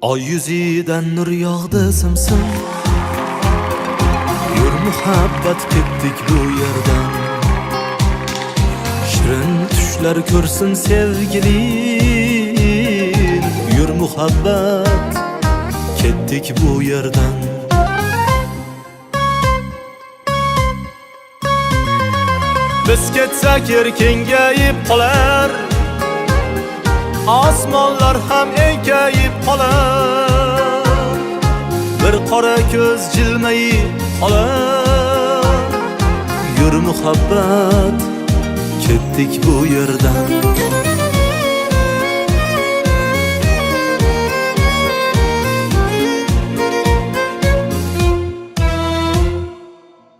Oy yüzidan nur yog'di simsim. Yur muhabbat ketdik bu yerdan. Shirin tushlar ko'rsin sevgilim. Yur muhabbat ketdik bu yerdan. Biz ketsak yer kengayib qolar, osmonlar ham enkayib qolar. Bir qora ko'z jilmayib qolar. Yur muhabbat ketdik bu yerdan.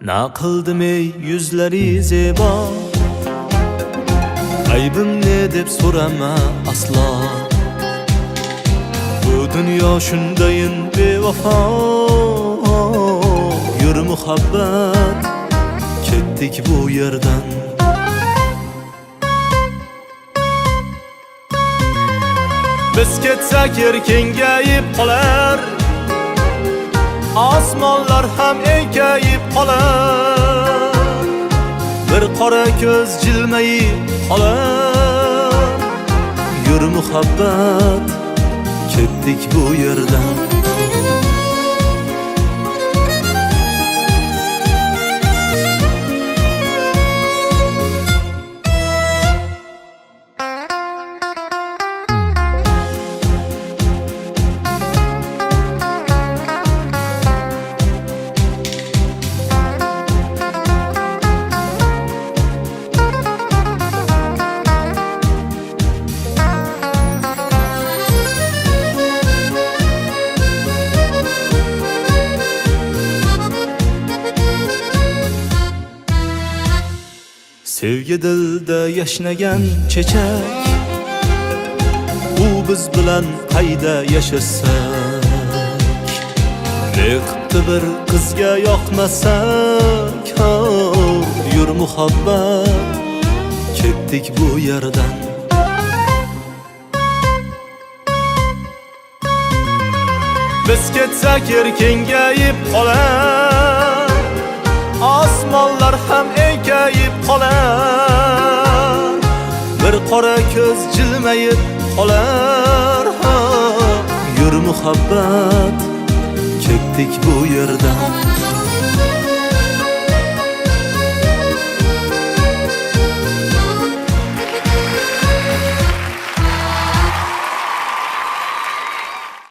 Na qildim ey yuzlari zebo, aybim ne deb so'rama aslo. Bu dunyo shundayin bevafo. Yur muhabbat ketdik bu yerdan. Biz ketsak yer kengayib qolar, osmonlar ham enkayib qolar. Bir qora ko'z jilmayib qolar. Yur muhabbat ketdik bu yerdan. Sevgi dilda yashnagan chechak, u biz bilan qayda yashasak. Ne qipti bir qizga yoqmasak, yur muhabbat ketdik bu yerdan. Biz ketsak yer kengayib qolar, osmonlar ham enkayib qolar. Bir qora ko'z jilmayib qolar. Yur muhabbat ketdik bu yerdan.